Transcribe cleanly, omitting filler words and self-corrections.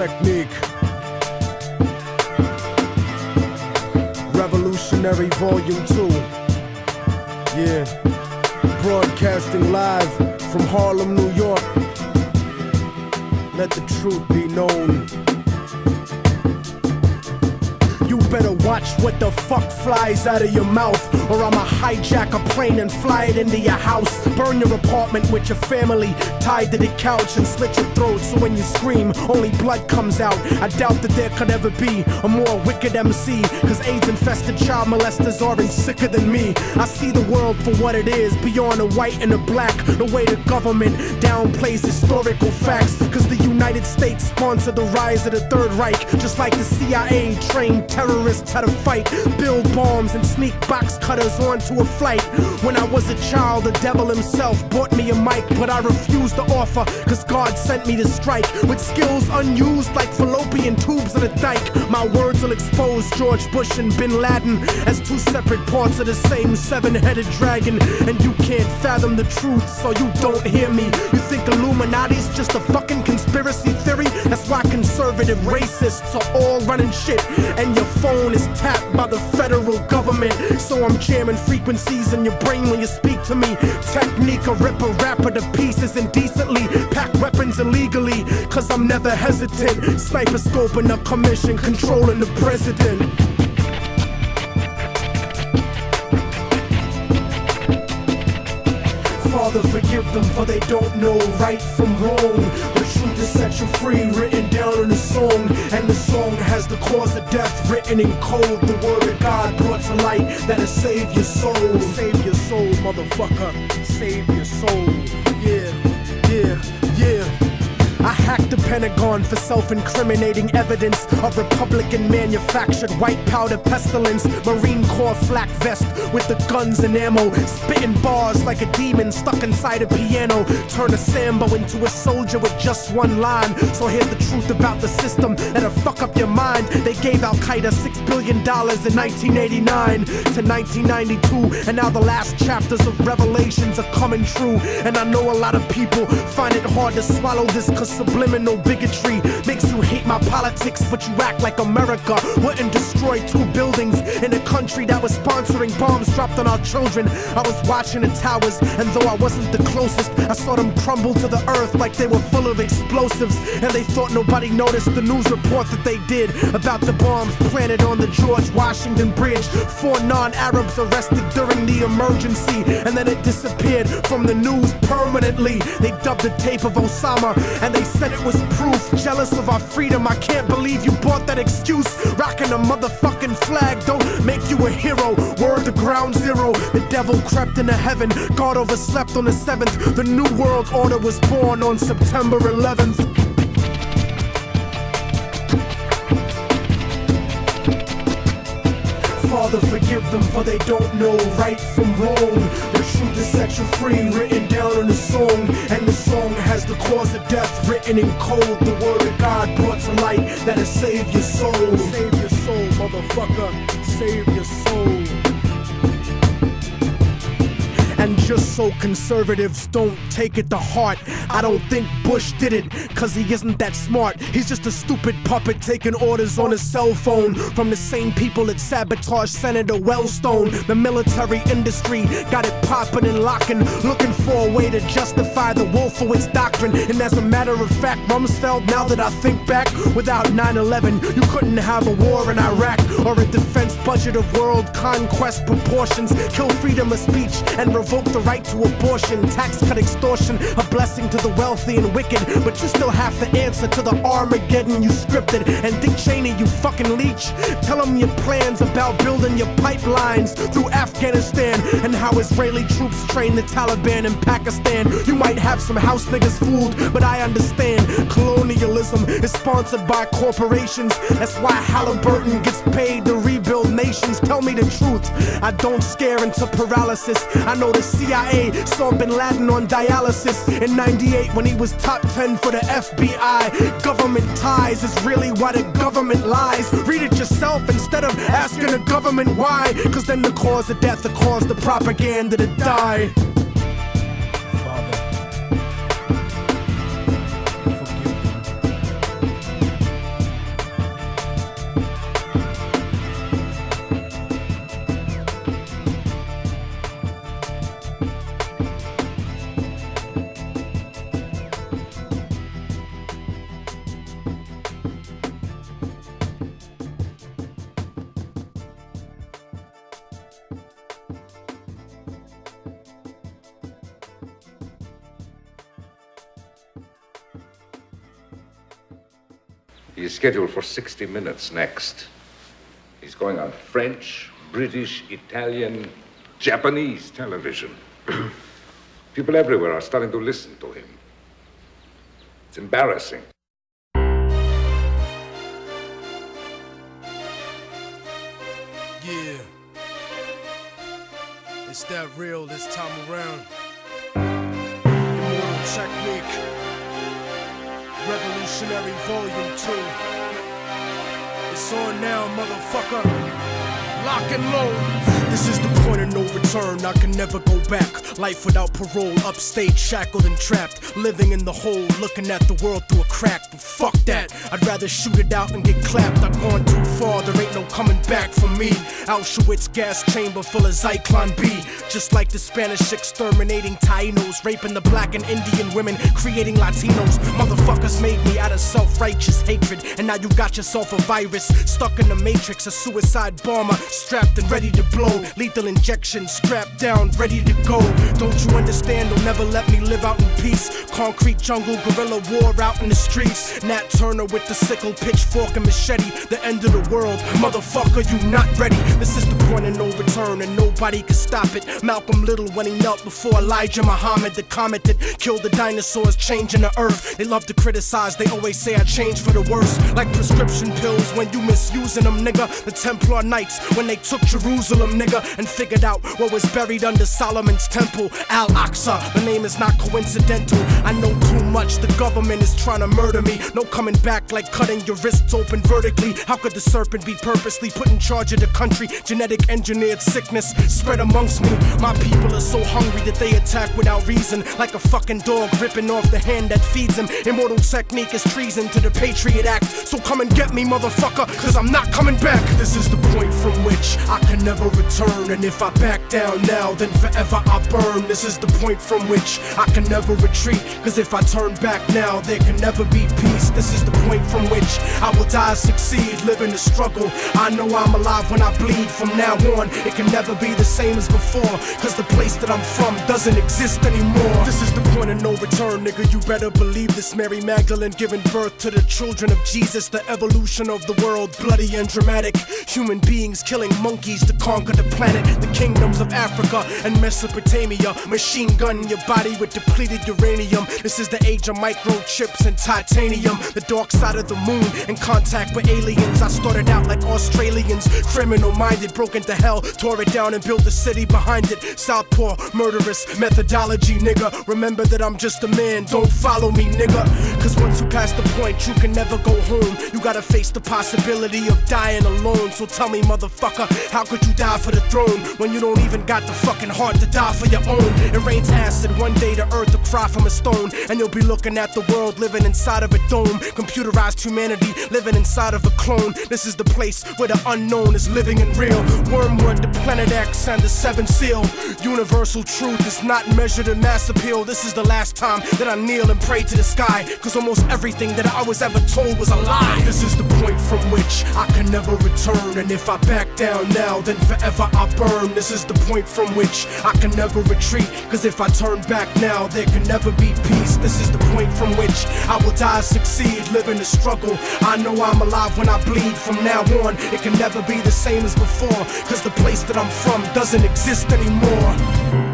Technique. Revolutionary Volume 2. Yeah. Broadcasting live from Harlem, New York. Let the truth be known. You better watch what the fuck flies out of your mouth, or I'ma hijack a plane and fly it into your house. Burn your apartment with your family tied to the couch and slit your throat so when you scream, only blood comes out. I doubt that there could ever be a more wicked MC, cause AIDS-infested child molesters aren't sicker than me. I see the world for what it is, beyond the white and the black. The way the government downplays historical facts, cause the United States sponsored the rise of the Third Reich, just like the CIA trained terrorists how to fight, build bombs and sneak box cutters onto a flight. When I was a child, the devil himself bought me a mic, but I refused to offer, cause God sent me to strike with skills unused like fallopian tubes in a dike. My words will expose George Bush and Bin Laden as two separate parts of the same seven-headed dragon, and you can't fathom the truth, so you don't hear me. You think Illuminati's just a fucking conspiracy theory? That's why conservative racists are all running shit, and your phone is tapped by the federal government. So I'm jamming frequencies in your brain when you speak to me. Technique, a rip a rapper to pieces indecently, pack weapons illegally, cause I'm never hesitant. Sniper scoping a commission, controlling the president. Father, forgive them, for they don't know right from wrong. The truth is set you free, written down in a song, and the song has the cause of death written in code. The word of God brought to light that'll save your soul. Save your soul, motherfucker. Save your soul. Yeah, yeah, yeah. I hacked the Pentagon for self-incriminating evidence of Republican-manufactured white powder pestilence. Marine Corps flak vest with the guns and ammo, spitting bars like a demon stuck inside a piano. Turn a Sambo into a soldier with just one line. So here's the truth about the system that'll fuck up your mind. They gave Al-Qaeda $6 billion in 1989 to 1992, and now the last chapters of Revelations are coming true. And I know a lot of people find it hard to swallow this, cause subliminal bigotry makes you hate my politics, but you act like America wouldn't destroy 2 buildings in a country that was sponsoring bombs dropped on our children. I was watching the towers, and though I wasn't the closest, I saw them crumble to the earth like they were full of explosives, and they thought nobody noticed the news report that they did about the bombs planted on the George Washington Bridge. 4 non-Arabs arrested during the emergency, and then it disappeared from the news permanently. They dubbed the tape of Osama, and they said it was proof. Jealous of our freedom, I can't believe you bought that excuse. Rocking a motherfucking flag don't make you a hero. Word to ground zero, the devil crept into heaven. God overslept on the 7th. The new world order was born on September 11th. Father, forgive them, for they don't know right from wrong. The truth is set you free, written down in a song, and the song has the cause of death written in code. The word of God brought to light that'll save your soul. Save your soul, motherfucker. Save your soul. And just so conservatives don't take it to heart, I don't think Bush did it, cause he isn't that smart. He's just a stupid puppet taking orders on his cell phone from the same people that sabotaged Senator Wellstone. The military industry got it popping and locking, looking for a way to justify the Wolfowitz doctrine. And as a matter of fact, Rumsfeld, now that I think back, without 9/11, you couldn't have a war in Iraq or a defense budget of world conquest proportions. Kill freedom of speech and revoke the right to abortion, tax cut extortion, a blessing to the wealthy and wicked, but you still have to answer to the Armageddon you scripted. And Dick Cheney, you fucking leech, tell him your plans about building your pipelines through Afghanistan, and how Israeli troops train the Taliban in Pakistan. You might have some house niggas fooled, but I understand colonialism is sponsored by corporations. That's why Halliburton gets paid to rebuild nations. Tell me the truth, I don't scare into paralysis. I know the CIA saw Bin Laden on dialysis in 98 when he was top 10 for the FBI. Government ties is really why the government lies. Read it yourself instead of asking the government why, cause then the cause of death will cause the propaganda to die. Father, forgive them. He is scheduled for 60 minutes next. He's going on French, British, Italian, Japanese television. People everywhere are starting to listen to him. It's embarrassing. Yeah. It's that real this time around. Immortal Technique. Revolutionary Volume 2. It's on now, motherfucker. Lock and load. This is the point of no return, I can never go back. Life without parole, upstate, shackled and trapped. Living in the hole, looking at the world through a crack. But fuck that, I'd rather shoot it out and get clapped. I've gone too far, there ain't no coming back for me. Auschwitz gas chamber full of Zyklon B. Just like the Spanish exterminating Tainos, raping the black and Indian women, creating Latinos. Motherfuckers made me out of self-righteous hatred. And now you got yourself a virus, stuck in the matrix. A suicide bomber, strapped and ready to blow. Lethal injection, strapped down, ready to go. Don't you understand? They'll never let me live out in peace. Concrete jungle, guerrilla war out in the streets. Nat Turner with the sickle, pitchfork and machete. The end of the world, motherfucker, you not ready. This is the point of no return and nobody can stop it. Malcolm Little when he knelt before Elijah Muhammad, the comet that killed the dinosaurs, changing the earth. They love to criticize, they always say I changed for the worse. Like prescription pills when you misusing them, nigga. The Templar Knights when they took Jerusalem, nigga, and figured out what was buried under Solomon's temple, Al-Aqsa. The name is not coincidental. I know too much, the government is trying to murder me. No coming back like cutting your wrists open vertically. How could the serpent be purposely put in charge of the country? Genetic engineered sickness spread amongst me. My people are so hungry that they attack without reason, like a fucking dog ripping off the hand that feeds him. Immortal Technique is treason to the Patriot Act. So come and get me, motherfucker, cause I'm not coming back. This is the point from which I can never return. And if I back down now, then forever I burn. This is the point from which I can never retreat. Cause if I turn back now, there can never be peace. This is the point from which I will die, succeed, live in the struggle. I know I'm alive when I bleed. From now on, it can never be the same as before. Cause the place that I'm from doesn't exist anymore. This is the point of no return, nigga, you better believe this. Mary Magdalene giving birth to the children of Jesus. The evolution of the world, bloody and dramatic. Human beings killing monkeys to conquer the planet. The kingdoms of Africa and Mesopotamia. Machine gun your body with depleted uranium. This is the age of microchips and titanium. The dark side of the moon, in contact with aliens. I started out like Australians, criminal minded, broke into hell, tore it down and built a city behind it. Southpaw, murderous methodology, nigga. Remember that I'm just a man, don't follow me, nigga. Cause once you pass the point, you can never go home. You gotta face the possibility of dying alone. So tell me, motherfucker, how could you die for the throne when you don't even got the fucking heart to die for your own? It rains acid, one day the earth will cry from a stone. And you'll be looking at the world living inside of a dome. Computerized humanity living inside of a clone. This is the place where the unknown is living and real. Wormwood, the Planet X, and the Seventh Seal. Universal truth is not measured in mass appeal. This is the last time that I kneel and pray to the sky. Cause almost everything that I was ever told was a lie. This is the point from which I can never return. And if I back down now, then forever I burn. This is the point from which I can never retreat. Cause if I turn back now, there can never be peace. This is the point from which I will die, succeed, live in the struggle. I know I'm alive when I bleed. From now on, it can never be the same as before. Cause the place that I'm from doesn't exist anymore.